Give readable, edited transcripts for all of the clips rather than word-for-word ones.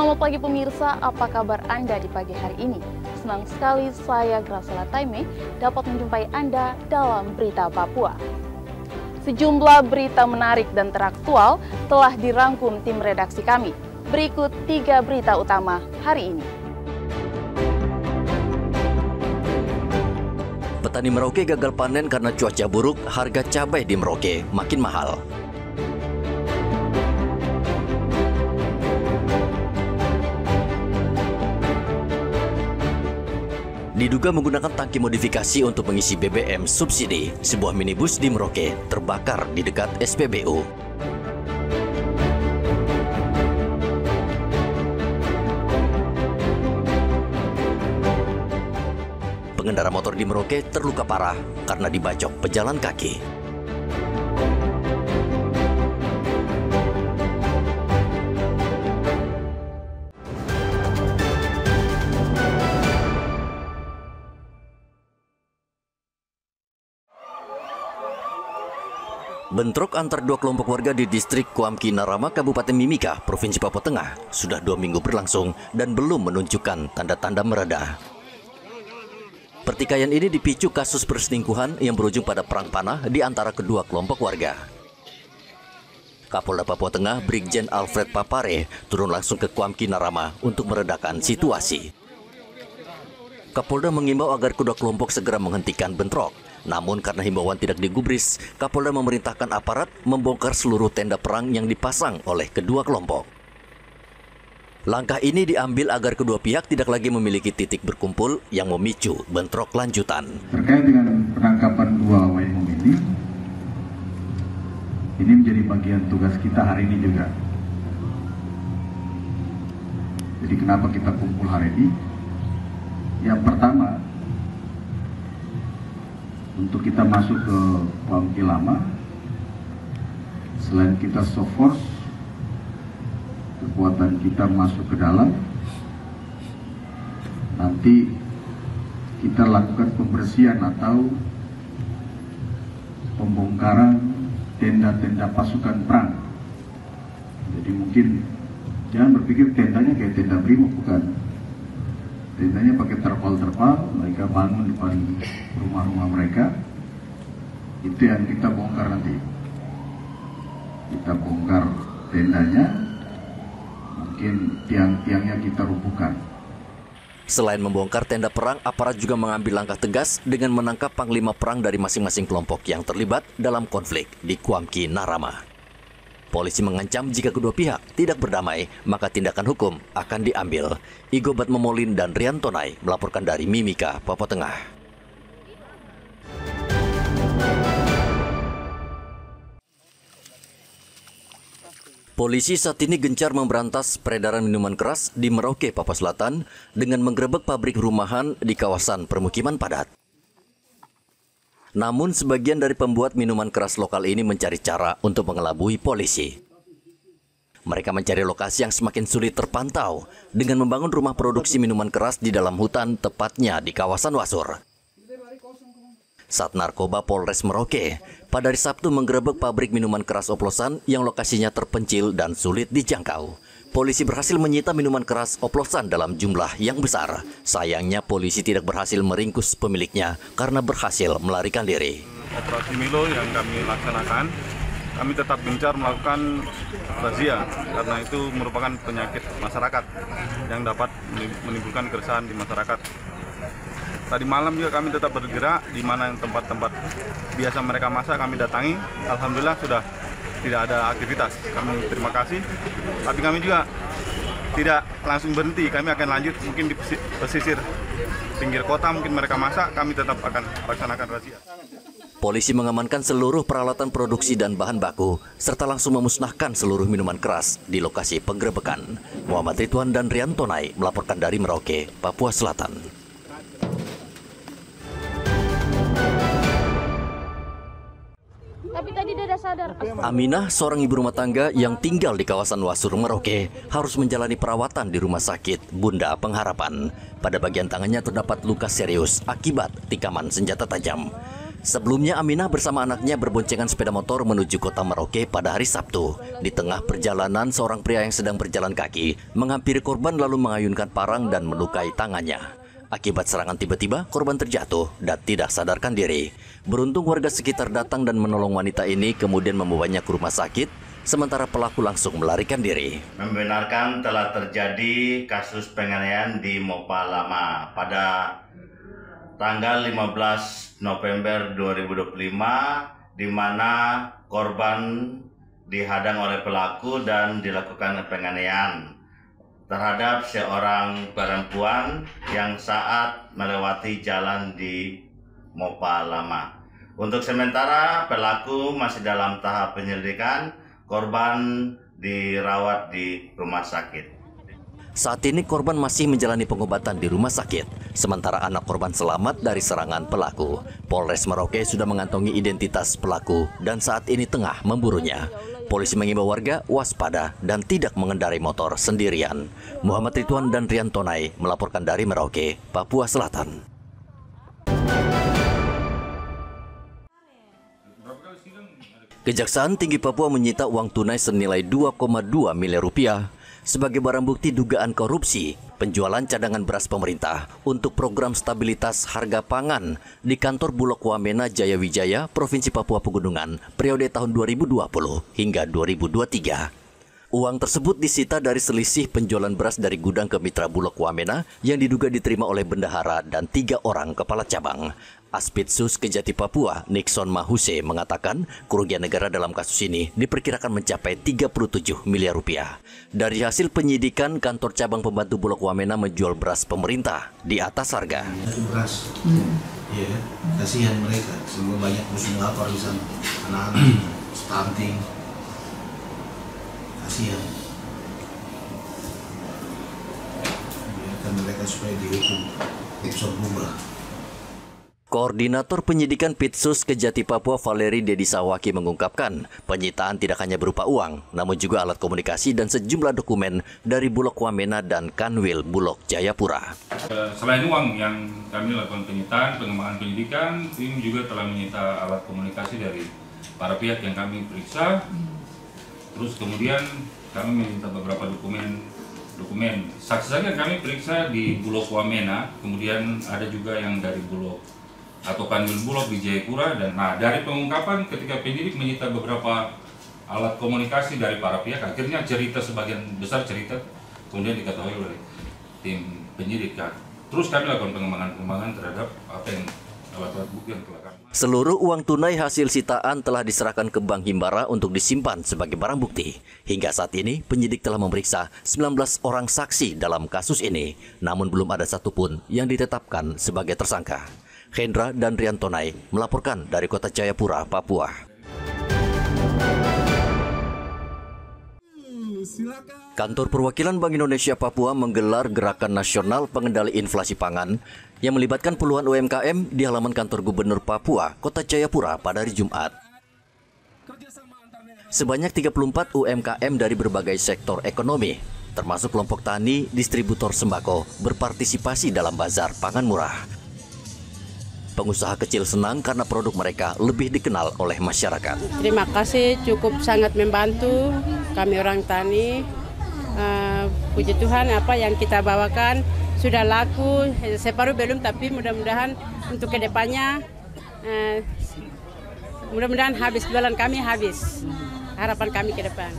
Selamat pagi pemirsa, apa kabar Anda di pagi hari ini? Senang sekali saya Graciela Taime dapat menjumpai Anda dalam Berita Papua. Sejumlah berita menarik dan teraktual telah dirangkum tim redaksi kami. Berikut 3 berita utama hari ini. Petani Merauke gagal panen karena cuaca buruk, harga cabai di Merauke makin mahal. Diduga menggunakan tangki modifikasi untuk mengisi BBM subsidi, sebuah minibus di Merauke terbakar di dekat SPBU. Pengendara motor di Merauke terluka parah karena dibacok pejalan kaki. Bentrok antar dua kelompok warga di distrik Kuamki Narama, Kabupaten Mimika, Provinsi Papua Tengah, sudah 2 minggu berlangsung dan belum menunjukkan tanda-tanda mereda. Pertikaian ini dipicu kasus perselingkuhan yang berujung pada perang panah di antara kedua kelompok warga. Kapolda Papua Tengah, Brigjen Alfred Papare, turun langsung ke Kuamki Narama untuk meredakan situasi. Kapolda mengimbau agar kedua kelompok segera menghentikan bentrok. Namun karena himbauan tidak digubris, Kapolda memerintahkan aparat membongkar seluruh tenda perang yang dipasang oleh kedua kelompok. Langkah ini diambil agar kedua pihak tidak lagi memiliki titik berkumpul yang memicu bentrok lanjutan. Terkait dengan penangkapan 2 WMO ini menjadi bagian tugas kita hari ini juga. Jadi kenapa kita kumpul hari ini? Yang pertama, untuk kita masuk ke Kuamki Lama, selain kita soft force, kekuatan kita masuk ke dalam, nanti kita lakukan pembersihan atau pembongkaran tenda-tenda pasukan perang. Jadi mungkin jangan berpikir tendanya kayak tenda brimob, bukan. Tendanya pakai terpal-terpal, mereka bangun depan rumah-rumah mereka. Itu yang kita bongkar nanti. Kita bongkar tendanya, mungkin tiang-tiangnya kita rubuhkan. Selain membongkar tenda perang, aparat juga mengambil langkah tegas dengan menangkap panglima perang dari masing-masing kelompok yang terlibat dalam konflik di Kuamki Narama. Polisi mengancam jika kedua pihak tidak berdamai, maka tindakan hukum akan diambil. Igo Batmomolin dan Rian Tonai melaporkan dari Mimika, Papua Tengah. Polisi saat ini gencar memberantas peredaran minuman keras di Merauke, Papua Selatan dengan menggerebek pabrik rumahan di kawasan permukiman padat. Namun sebagian dari pembuat minuman keras lokal ini mencari cara untuk mengelabui polisi. Mereka mencari lokasi yang semakin sulit terpantau dengan membangun rumah produksi minuman keras di dalam hutan, tepatnya di kawasan Wasur. Sat Narkoba Polres Merauke pada hari Sabtu menggerebek pabrik minuman keras oplosan yang lokasinya terpencil dan sulit dijangkau. Polisi berhasil menyita minuman keras oplosan dalam jumlah yang besar. Sayangnya polisi tidak berhasil meringkus pemiliknya karena berhasil melarikan diri. Operasi Milo yang kami laksanakan, kami tetap gencar melakukan razia karena itu merupakan penyakit masyarakat yang dapat menimbulkan keresahan di masyarakat. Tadi malam juga kami tetap bergerak di mana tempat-tempat biasa mereka masak kami datangi. Alhamdulillah sudah tidak ada aktivitas. Kami terima kasih. Tapi kami juga tidak langsung berhenti. Kami akan lanjut mungkin di pesisir pinggir kota mungkin mereka masak. Kami tetap akan laksanakan razia. Polisi mengamankan seluruh peralatan produksi dan bahan baku serta langsung memusnahkan seluruh minuman keras di lokasi penggerebekan. Muhammad Ridwan dan Rian Tonai melaporkan dari Merauke, Papua Selatan. Tapi tadi dia udah sadar. Aminah, seorang ibu rumah tangga yang tinggal di kawasan Wasur, Merauke, harus menjalani perawatan di rumah sakit Bunda Pengharapan. Pada bagian tangannya terdapat luka serius akibat tikaman senjata tajam. Sebelumnya Aminah bersama anaknya berboncengan sepeda motor menuju kota Merauke pada hari Sabtu. Di tengah perjalanan, seorang pria yang sedang berjalan kaki menghampiri korban lalu mengayunkan parang dan melukai tangannya. Akibat serangan tiba-tiba, korban terjatuh dan tidak sadarkan diri. Beruntung warga sekitar datang dan menolong wanita ini, kemudian membawanya ke rumah sakit, sementara pelaku langsung melarikan diri. Membenarkan telah terjadi kasus penganiayaan di Mopa Lama pada tanggal 15 November 2025, di mana korban dihadang oleh pelaku dan dilakukan penganiayaan terhadap seorang perempuan yang saat melewati jalan di Mopa Lama. Untuk sementara pelaku masih dalam tahap penyelidikan, korban dirawat di rumah sakit. Saat ini korban masih menjalani pengobatan di rumah sakit, sementara anak korban selamat dari serangan pelaku. Polres Merauke sudah mengantongi identitas pelaku dan saat ini tengah memburunya. Polisi mengimbau warga waspada dan tidak mengendarai motor sendirian. Muhammad Ridwan dan Rian Tonai melaporkan dari Merauke, Papua Selatan. Kejaksaan Tinggi Papua menyita uang tunai senilai 2,2 miliar rupiah sebagai barang bukti dugaan korupsi penjualan cadangan beras pemerintah untuk program stabilitas harga pangan di kantor Bulog Wamena Jaya Wijaya, Provinsi Papua Pegunungan, periode tahun 2020 hingga 2023. Uang tersebut disita dari selisih penjualan beras dari gudang ke mitra Bulog Wamena yang diduga diterima oleh bendahara dan 3 orang kepala cabang. Aspidsus Kejati Papua, Nixon Mahuse, mengatakan kerugian negara dalam kasus ini diperkirakan mencapai 37 miliar rupiah. Dari hasil penyidikan, kantor cabang pembantu Bulog Wamena menjual beras pemerintah di atas harga. Beras, ya, kasihan mereka, semua banyak musim lapar di sana, anak-anak stunting, kasihan. Biarkan mereka supaya dihukum, bisa berubah. Koordinator Penyidikan Pitsus Kejati Papua Valeri Dedi Sawaki mengungkapkan penyitaan tidak hanya berupa uang, namun juga alat komunikasi dan sejumlah dokumen dari Bulog Wamena dan Kanwil Bulog Jayapura. Selain uang yang kami lakukan penyitaan, pengembangan penyidikan, tim juga telah menyita alat komunikasi dari para pihak yang kami periksa. Terus kemudian kami meminta beberapa dokumen saksi-saksi yang kami periksa di Bulog Wamena, kemudian ada juga yang dari Bulog atau Kanwil Bulog di Jayapura. Dan dari pengungkapan ketika penyidik menyita beberapa alat komunikasi dari para pihak, akhirnya sebagian besar cerita kemudian diketahui oleh tim penyidik. Terus kami lakukan pengembangan terhadap apa yang alat-alat bukti yang telah kami. Seluruh uang tunai hasil sitaan telah diserahkan ke Bank Himbara untuk disimpan sebagai barang bukti. Hingga saat ini penyidik telah memeriksa 19 orang saksi dalam kasus ini, namun belum ada satupun yang ditetapkan sebagai tersangka. Hendra dan Rian Tonai melaporkan dari Kota Jayapura, Papua. Kantor Perwakilan Bank Indonesia Papua menggelar Gerakan Nasional Pengendali Inflasi Pangan yang melibatkan puluhan UMKM di halaman kantor Gubernur Papua, Kota Jayapura pada hari Jumat. Sebanyak 34 UMKM dari berbagai sektor ekonomi, termasuk kelompok tani, distributor sembako, berpartisipasi dalam bazar pangan murah. Pengusaha kecil senang karena produk mereka lebih dikenal oleh masyarakat. Terima kasih, cukup sangat membantu kami orang tani. Puji Tuhan, apa yang kita bawakan sudah laku, separuh belum, tapi mudah-mudahan untuk kedepannya, mudah-mudahan habis, jualan kami habis. Harapan kami ke depan.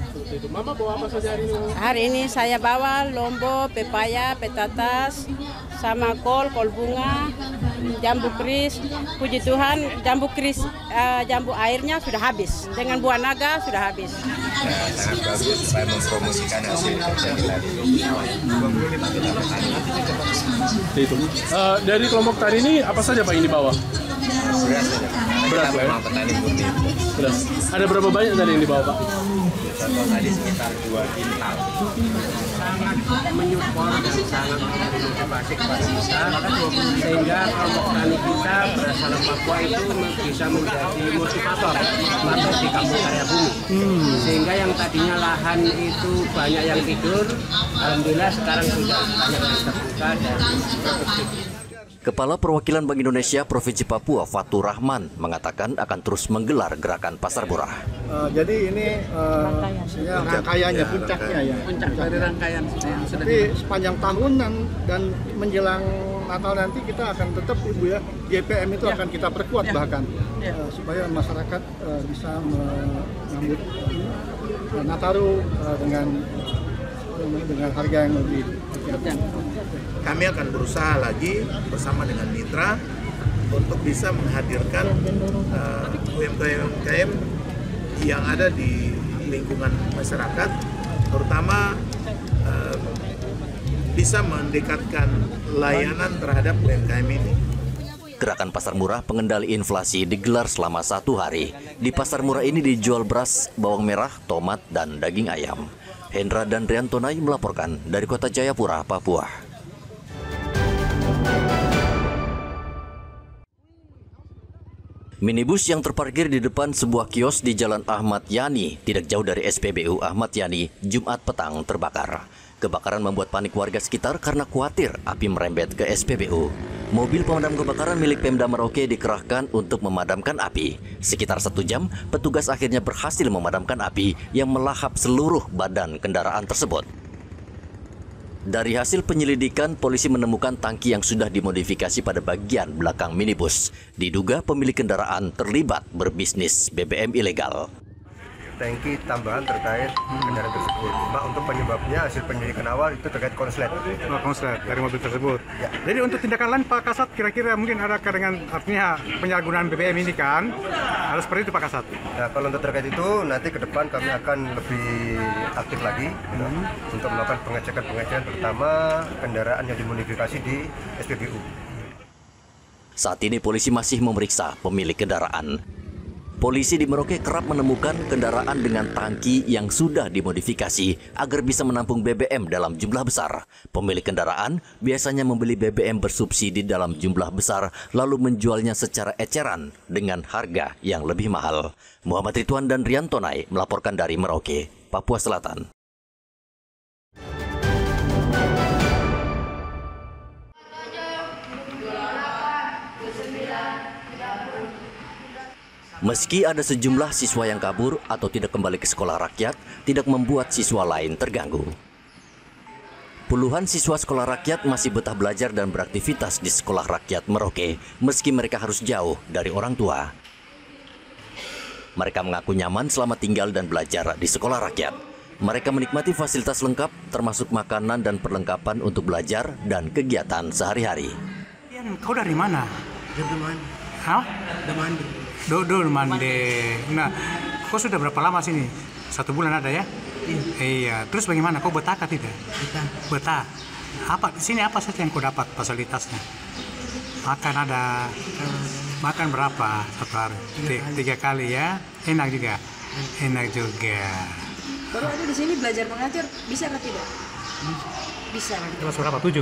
Mama bawa apa saja hari ini? Hari ini saya bawa lombok, pepaya, petatas, sama kol bunga, jambu kris. Puji Tuhan, jambu kris, jambu airnya sudah habis. Dengan buah naga sudah habis. Sangat bagus supaya mempromosikan hasil kerja kita di Itu. Dari kelompok tani ini apa saja Pak yang dibawa? beras saja. Beras, Kita memang petani murni. Beras. Ada berapa banyak tadi yang dibawa Pak? Contoh tadi sekitar 2 kintal. Menyupport dan sangat bermotivasi kepada kita, sehingga kelompok tani kita berasal Papua itu bisa menjadi motivator di kampung Karya Bumi. Sehingga yang tadinya lahan itu banyak yang tidur, alhamdulillah sekarang sudah banyak yang terbuka dan produktif. Kepala Perwakilan Bank Indonesia Provinsi Papua, Fatur Rahman, mengatakan akan terus menggelar gerakan pasar murah. Jadi ini rangkaiannya, puncaknya ya. Puncak dari rangkaian. Tapi sepanjang tahun dan menjelang Natal nanti kita akan tetap, Ibu ya, GPM itu akan kita perkuat bahkan supaya masyarakat bisa menambut Nataru dengan harga yang lebih. Kami akan berusaha lagi bersama dengan mitra untuk bisa menghadirkan UMKM yang ada di lingkungan masyarakat, terutama bisa mendekatkan layanan terhadap UMKM ini. Gerakan pasar murah pengendali inflasi digelar selama 1 hari. Di pasar murah ini dijual beras, bawang merah, tomat, dan daging ayam. Hendra dan Riantonai melaporkan dari Kota Jayapura, Papua. Minibus yang terparkir di depan sebuah kios di Jalan Ahmad Yani, tidak jauh dari SPBU Ahmad Yani, Jumat petang terbakar. Kebakaran membuat panik warga sekitar karena khawatir api merembet ke SPBU. Mobil pemadam kebakaran milik Pemda Merauke dikerahkan untuk memadamkan api. Sekitar 1 jam, petugas akhirnya berhasil memadamkan api yang melahap seluruh badan kendaraan tersebut. Dari hasil penyelidikan, polisi menemukan tangki yang sudah dimodifikasi pada bagian belakang minibus. Diduga pemilik kendaraan terlibat berbisnis BBM ilegal. Tangki tambahan terkait kendaraan tersebut. Mbak, untuk penyebabnya hasil penyelidikan awal itu terkait konslet. Konslet dari mobil tersebut. Ya. Jadi untuk tindakan lain Pak Kasat kira-kira mungkin ada dengan artinya penyalahgunaan BBM ini kan harus seperti itu Pak Kasat. Nah, kalau untuk terkait itu nanti ke depan kami akan lebih aktif lagi untuk melakukan pengecekan terutama kendaraan yang dimodifikasi di SPBU. Saat ini polisi masih memeriksa pemilik kendaraan. Polisi di Merauke kerap menemukan kendaraan dengan tangki yang sudah dimodifikasi agar bisa menampung BBM dalam jumlah besar. Pemilik kendaraan biasanya membeli BBM bersubsidi dalam jumlah besar lalu menjualnya secara eceran dengan harga yang lebih mahal. Muhammad Ridwan dan Riantonai melaporkan dari Merauke, Papua Selatan. Meski ada sejumlah siswa yang kabur atau tidak kembali ke sekolah rakyat, tidak membuat siswa lain terganggu. Puluhan siswa sekolah rakyat masih betah belajar dan beraktivitas di sekolah rakyat Merauke, meski mereka harus jauh dari orang tua. Mereka mengaku nyaman selama tinggal dan belajar di sekolah rakyat. Mereka menikmati fasilitas lengkap, termasuk makanan dan perlengkapan untuk belajar dan kegiatan sehari-hari. Kau dari mana? Dari Mandi. Hah? Dari Mandi. Dodol Mande. Nah, kau sudah berapa lama sini? 1 bulan ada ya? Iya. Terus bagaimana? Kau betah kah tidak? Betah. Apa sini apa saja yang kau dapat fasilitasnya? Makan ada. Makan berapa satu hari? 3 kali ya. Enak juga. Enak juga. Baru ada di sini belajar mengajar, bisa atau tidak? Bisa. Kelas berapa? 7.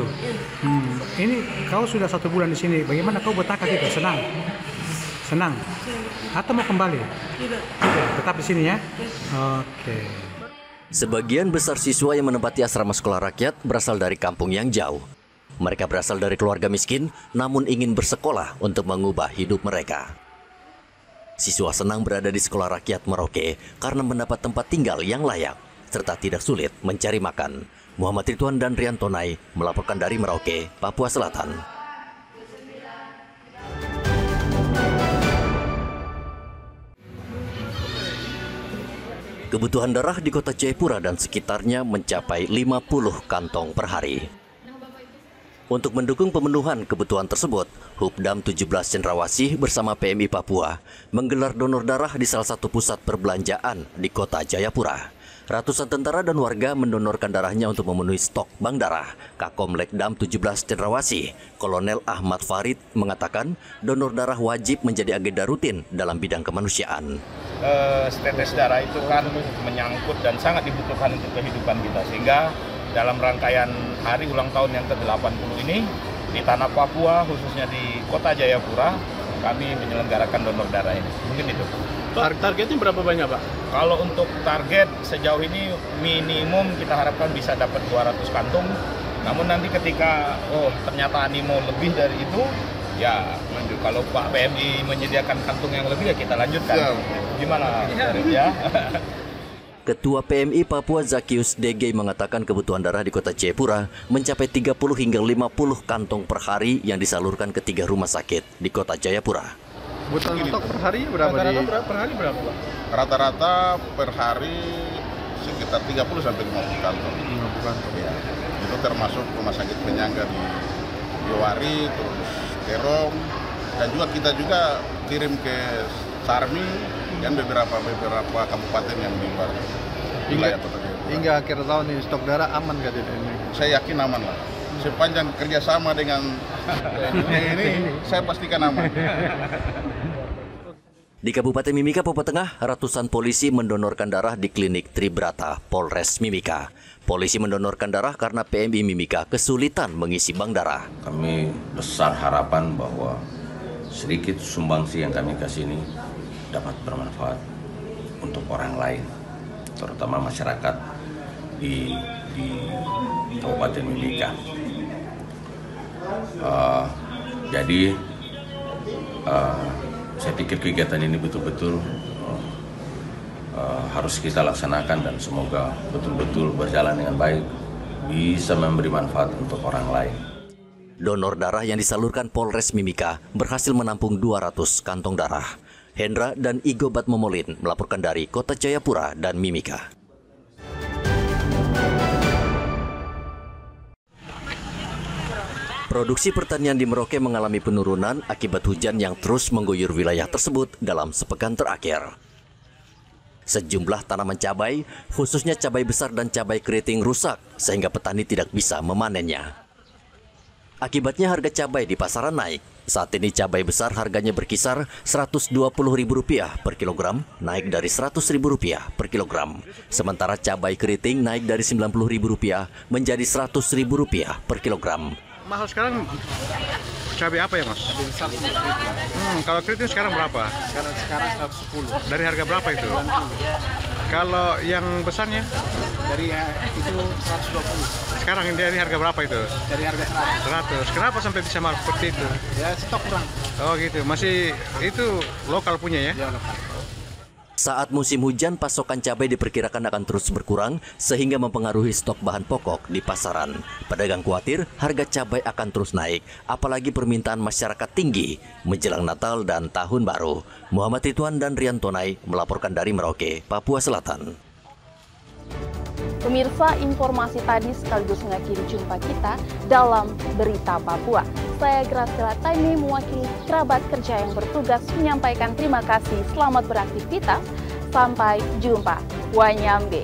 Ini kau sudah 1 bulan di sini. Bagaimana kau betah kah tidak? Senang? Senang? Atau mau kembali? Tidak. Tetap di sini ya? Oke. Sebagian besar siswa yang menempati asrama sekolah rakyat berasal dari kampung yang jauh. Mereka berasal dari keluarga miskin, namun ingin bersekolah untuk mengubah hidup mereka. Siswa senang berada di sekolah rakyat Merauke karena mendapat tempat tinggal yang layak, serta tidak sulit mencari makan. Muhammad Ridwan dan Riantonai melaporkan dari Merauke, Papua Selatan. Kebutuhan darah di Kota Jayapura dan sekitarnya mencapai 50 kantong per hari. Untuk mendukung pemenuhan kebutuhan tersebut, Hubdam 17 Cendrawasih bersama PMI Papua menggelar donor darah di salah satu pusat perbelanjaan di Kota Jayapura. Ratusan tentara dan warga mendonorkan darahnya untuk memenuhi stok bank darah. Kakom Lekdam 17 Cendrawasih, Kolonel Ahmad Farid mengatakan donor darah wajib menjadi agenda rutin dalam bidang kemanusiaan. Tetes darah itu kan menyangkut dan sangat dibutuhkan untuk kehidupan kita, sehingga dalam rangkaian hari ulang tahun yang ke-80 ini di tanah Papua, khususnya di Kota Jayapura, kami menyelenggarakan donor darah ini. Mungkin itu. Targetnya berapa banyak, Pak? Kalau untuk target sejauh ini minimum kita harapkan bisa dapat 200 kantung Namun nanti ketika ternyata animo lebih dari itu, ya kalau Pak PMI menyediakan kantung yang lebih ya kita lanjutkan. Gimana? Ya. Ketua PMI Papua Zakius DG mengatakan kebutuhan darah di Kota Jayapura mencapai 30 hingga 50 kantong per hari yang disalurkan ke 3 rumah sakit di Kota Jayapura. Kebutuhan stok per hari berapa? Rata-rata per hari berapa, Pak? Rata-rata per hari sekitar 30 sampai 50 kantong. 50 kantong. Ya. Itu termasuk rumah sakit penyangga di Yowari, terus Terong, dan juga kita juga kirim ke Sarmi dan beberapa kabupaten yang di luar wilayah Kota Jayapura. Hingga akhir tahun ini stok darah aman nggak di ini? Saya yakin aman lah. Sepanjang kerjasama dengan ini, saya pastikan aman. Di Kabupaten Mimika, Papua Tengah, ratusan polisi mendonorkan darah di klinik Tribrata, Polres Mimika. Polisi mendonorkan darah karena PMI Mimika kesulitan mengisi bank darah. Kami besar harapan bahwa sedikit sumbangsi yang kami kasih ini dapat bermanfaat untuk orang lain, terutama masyarakat di Kabupaten Mimika. Jadi saya pikir kegiatan ini betul-betul harus kita laksanakan dan semoga betul-betul berjalan dengan baik, bisa memberi manfaat untuk orang lain. Donor darah yang disalurkan Polres Mimika berhasil menampung 200 kantong darah. Hendra dan Igobat Momolin melaporkan dari Kota Jayapura dan Mimika. Produksi pertanian di Merauke mengalami penurunan akibat hujan yang terus mengguyur wilayah tersebut dalam sepekan terakhir. Sejumlah tanaman cabai, khususnya cabai besar dan cabai keriting rusak sehingga petani tidak bisa memanennya. Akibatnya harga cabai di pasaran naik. Saat ini cabai besar harganya berkisar Rp120.000 per kilogram, naik dari Rp100.000 per kilogram. Sementara cabai keriting naik dari Rp90.000 menjadi Rp100.000 per kilogram. Mahal sekarang cabai apa ya, Mas? Cabai besar. Kalau keriting sekarang berapa? Sekarang 110. Dari harga berapa itu? 90. Kalau yang besarnya? Dari itu 120. Sekarang dari harga berapa itu? Dari harga 100. Kenapa sampai bisa mahal seperti itu? Ya stok kurang. Oh gitu. Masih itu lokal punya ya? Ya lokal. Saat musim hujan, pasokan cabai diperkirakan akan terus berkurang sehingga mempengaruhi stok bahan pokok di pasaran. Pedagang khawatir harga cabai akan terus naik, apalagi permintaan masyarakat tinggi menjelang Natal dan Tahun Baru. Muhammad Ridwan dan Rian Tonai melaporkan dari Merauke, Papua Selatan. Pemirsa, informasi tadi sekaligus mengakhiri jumpa kita dalam Berita Papua. Saya Graciela Taime mewakili kerabat kerja yang bertugas menyampaikan terima kasih. Selamat beraktivitas. Sampai jumpa. Wanyambe.